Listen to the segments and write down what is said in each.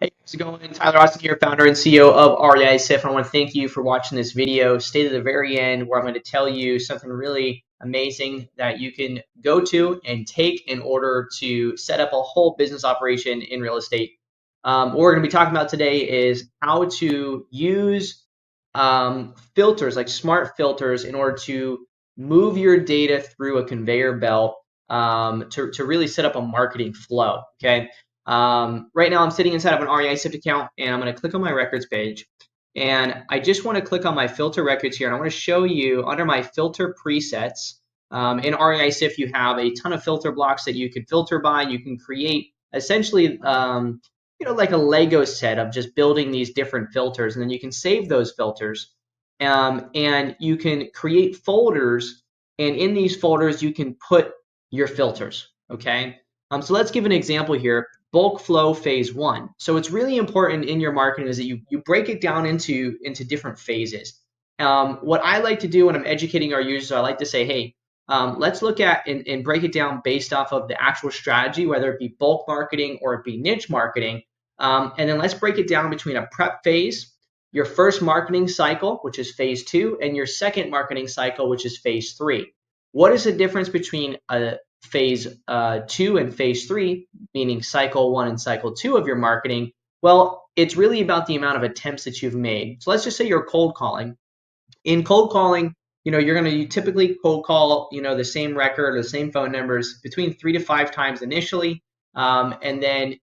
Hey, how's it going? Tyler Austin here, founder and CEO of REISift. I want to thank you for watching this video. Stay to the very end where I'm going to tell you something really amazing that you can go to and take in order to set up a whole business operation in real estate. What we're going to be talking about today is how to use filters, like smart filters, in order to move your data through a conveyor belt to really set up a marketing flow, okay? Right now I'm sitting inside of an REISift account and I'm going to click on my records page, and I just want to click on my filter records here, and I want to show you under my filter presets. In REISift you have a ton of filter blocks that you can filter by. You can create essentially like a Lego set of just building these different filters, and then you can save those filters, and you can create folders, and in these folders you can put your filters, okay? So let's give an example here. Bulk flow phase 1. So it's really important in your marketing is that you break it down into different phases. What I like to do when I'm educating our users, I like to say, hey, let's look at and break it down based off of the actual strategy, whether it be bulk marketing or it be niche marketing. And then let's break it down between a prep phase, your first marketing cycle, which is phase 2, and your second marketing cycle, which is phase 3. What is the difference between a phase 2 and phase 3, meaning cycle 1 and cycle 2 of your marketing? Well, it's really about the amount of attempts that you've made. So let's just say you're cold calling. In cold calling, you're going to typically cold call, the same record or the same phone numbers between 3 to 5 times initially. And then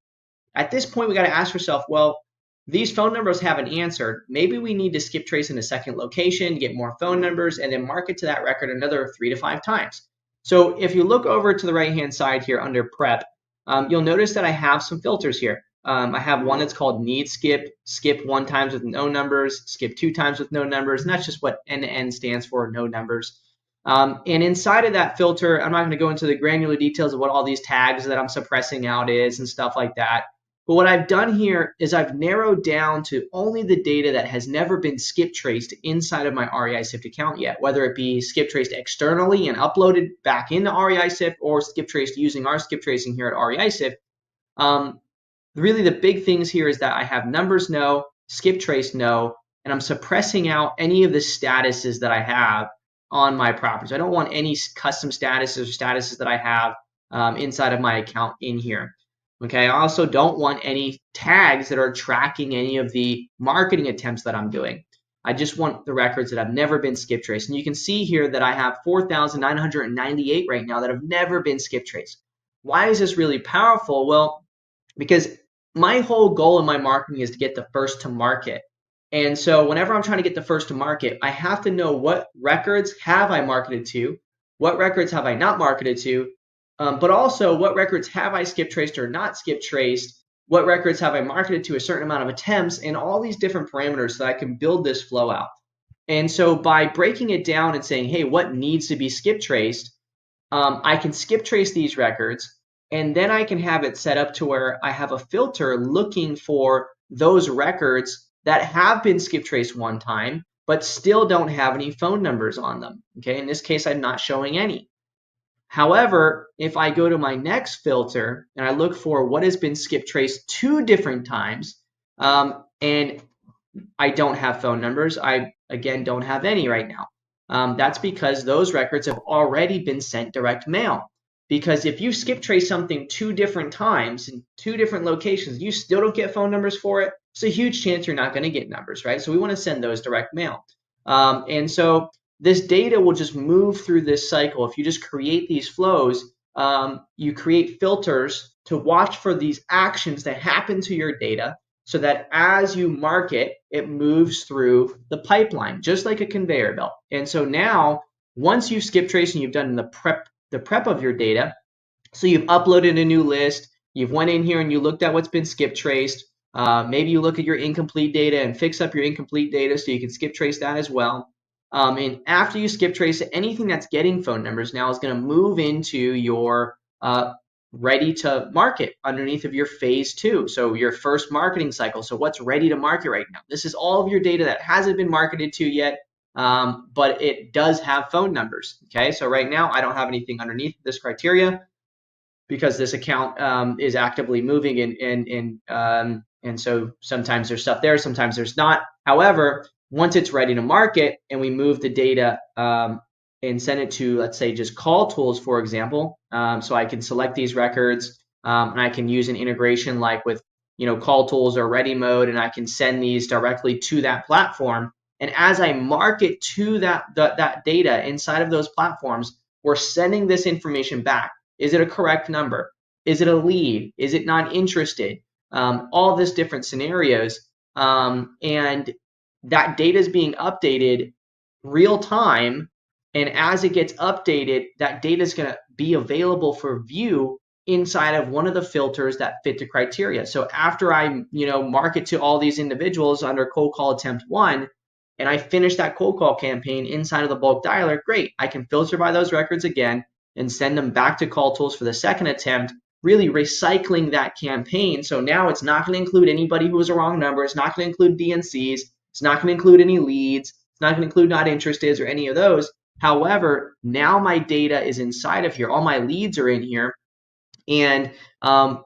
at this point, we got to ask ourselves, well, these phone numbers haven't answered. Maybe we need to skip trace in a second location, get more phone numbers, and then market to that record another 3 to 5 times. So if you look over to the right-hand side here under prep, you'll notice that I have some filters here. I have one that's called need skip, skip 1 times with no numbers, skip 2 times with no numbers, and that's just what end-to-end stands for, no numbers. And inside of that filter, I'm not going to go into the granular details of what all these tags that I'm suppressing out is and stuff like that. But what I've done here is I've narrowed down to only the data that has never been skip traced inside of my REISift account yet, whether it be skip traced externally and uploaded back into REISift or skip traced using our skip tracing here at REISift. Really the big things here is that I have numbers no, skip trace no, and I'm suppressing out any of the statuses that I have on my properties. I don't want any custom statuses or statuses that I have inside of my account in here. Okay, I also don't want any tags that are tracking any of the marketing attempts that I'm doing. I just want the records that have never been skip traced. And you can see here that I have 4,998 right now that have never been skip traced. Why is this really powerful? Well, because my whole goal in my marketing is to get the first to market. And so whenever I'm trying to get the first to market, I have to know what records have I marketed to, what records have I not marketed to, but also what records have I skip traced or not skip traced, what records have I marketed to a certain amount of attempts, and all these different parameters so that I can build this flow out. And so by breaking it down and saying, hey, what needs to be skip traced, I can skip trace these records, and then I can have it set up to where I have a filter looking for those records that have been skip traced 1 time, but still don't have any phone numbers on them. Okay, in this case, I'm not showing any. However, if I go to my next filter and I look for what has been skip traced 2 different times, and I don't have phone numbers, I again don't have any right now. That's because those records have already been sent direct mail. Because if you skip trace something 2 different times in 2 different locations, you still don't get phone numbers for it, it's a huge chance you're not going to get numbers, right? So we want to send those direct mail. And so this data will just move through this cycle. If you just create these flows, you create filters to watch for these actions that happen to your data so that as you market, it moves through the pipeline, just like a conveyor belt. And so now, once you've skip traced and you've done the prep of your data, so you've uploaded a new list, you've went in here and you looked at what's been skip traced, maybe you look at your incomplete data and fix up your incomplete data so you can skip trace that as well. And after you skip trace it, anything that's getting phone numbers now is going to move into your ready to market underneath of your phase 2. So your first marketing cycle. So what's ready to market right now? This is all of your data that hasn't been marketed to yet, but it does have phone numbers. Okay, so right now I don't have anything underneath this criteria because this account is actively moving and And so sometimes there's stuff there, sometimes there's not. However, once it's ready to market and we move the data and send it to, let's say, just Calltools, for example, so I can select these records and I can use an integration like with Calltools or Ready Mode, and I can send these directly to that platform. And as I market to that data inside of those platforms, we're sending this information back. Is it a correct number? Is it a lead? Is it not interested? All this different scenarios, and that data is being updated real time. And as it gets updated, that data is going to be available for view inside of one of the filters that fit the criteria. So after I market to all these individuals under cold call attempt 1, and I finish that cold call campaign inside of the bulk dialer, great. I can filter by those records again and send them back to Calltools for the second attempt, really recycling that campaign. So now it's not going to include anybody who was a wrong number. It's not going to include DNCs. It's not going to include any leads. It's not going to include not interested or any of those. However, now my data is inside of here. All my leads are in here. And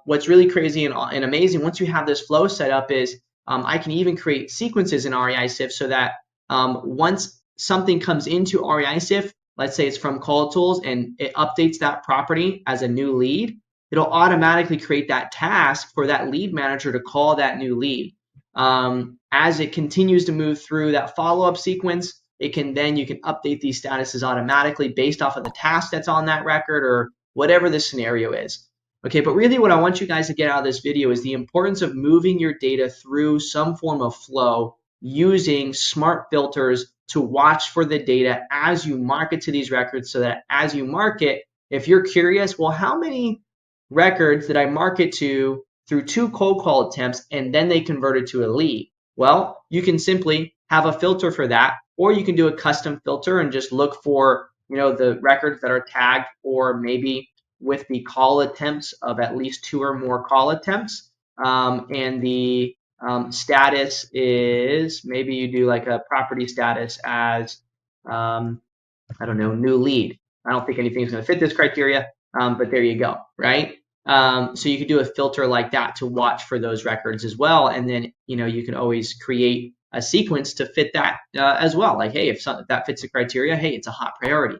what's really crazy and amazing, once you have this flow set up, is I can even create sequences in REISift so that once something comes into REISift, let's say it's from Calltools and it updates that property as a new lead, it'll automatically create that task for that lead manager to call that new lead. As it continues to move through that follow-up sequence, you can update these statuses automatically based off of the task that's on that record or whatever the scenario is. Okay, but really what I want you guys to get out of this video is the importance of moving your data through some form of flow using smart filters to watch for the data as you market to these records, so that as you market, if you're curious, well, how many records did I market to through 2 cold call attempts and then they converted to a lead? Well, you can simply have a filter for that, or you can do a custom filter and just look for the records that are tagged, or maybe with the call attempts of at least 2 or more call attempts, and the status is, maybe you do like a property status as I don't know, new lead. I don't think anything's going to fit this criteria, but there you go, right? So you could do a filter like that to watch for those records as well, and then you can always create a sequence to fit that as well. Like, hey, if that fits the criteria, hey, it's a hot priority.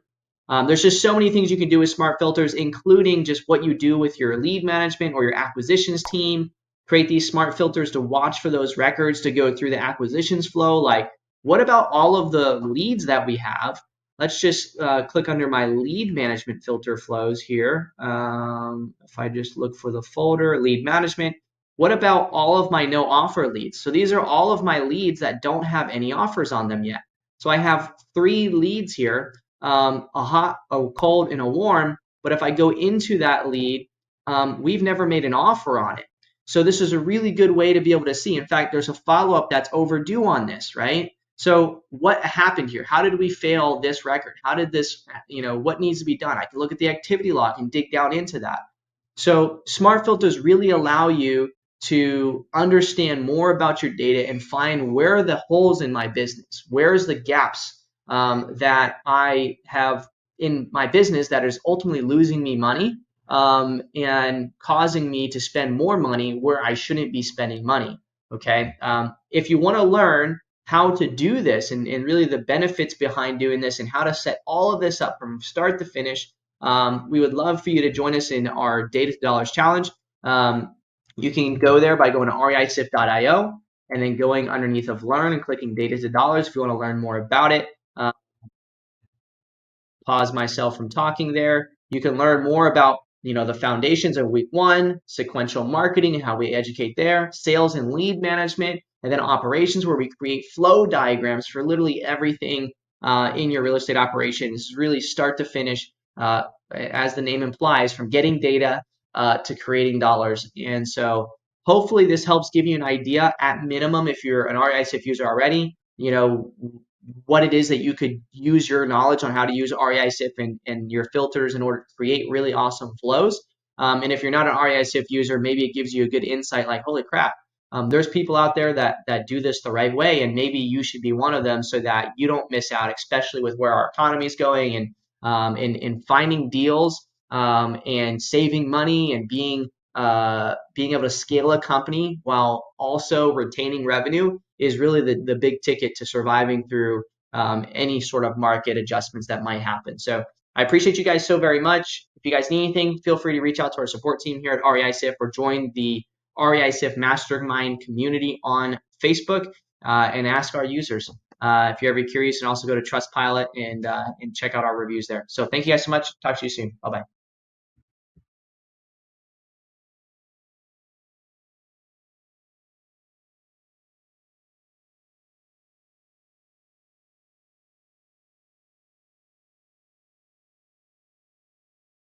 There's just so many things you can do with smart filters, including just what you do with your lead management or your acquisitions team. Create these smart filters to watch for those records to go through the acquisitions flow. Like, what about all of the leads that we have? Let's just click under my lead management filter flows here. If I just look for the folder, lead management, what about all of my no offer leads? So these are all of my leads that don't have any offers on them yet. So I have 3 leads here, a hot, a cold, and a warm. But if I go into that lead, we've never made an offer on it. So this is a really good way to be able to see. In fact, there's a follow-up that's overdue on this, right? So what happened here? How did we fail this record? How did this, what needs to be done? I can look at the activity log and dig down into that. So smart filters really allow you to understand more about your data and find where are the holes in my business. Where's the gaps that I have in my business that is ultimately losing me money and causing me to spend more money where I shouldn't be spending money. Okay. If you want to learn how to do this and really the benefits behind doing this and how to set all of this up from start to finish, we would love for you to join us in our Data to Dollars Challenge. You can go there by going to reisift.io and then going underneath of Learn and clicking Data to Dollars if you want to learn more about it. Pause myself from talking there. You can learn more about the foundations of week 1, sequential marketing and how we educate there, sales and lead management, and then operations, where we create flow diagrams for literally everything in your real estate operations, really start to finish, as the name implies, from getting data to creating dollars. And so hopefully this helps give you an idea, at minimum, if you're an REISift user already, what it is that you could use your knowledge on how to use REISift and your filters in order to create really awesome flows. And if you're not an REISift user, maybe it gives you a good insight like, holy crap, there's people out there that do this the right way, and maybe you should be one of them so that you don't miss out, especially with where our economy is going, and in finding deals and saving money and being being able to scale a company while also retaining revenue is really the big ticket to surviving through any sort of market adjustments that might happen. So I appreciate you guys so very much. If you guys need anything, feel free to reach out to our support team here at REISift or join the REISift Mastermind community on Facebook and ask our users. If you're ever curious, and also go to Trustpilot and check out our reviews there. So thank you guys so much. Talk to you soon. Bye-bye.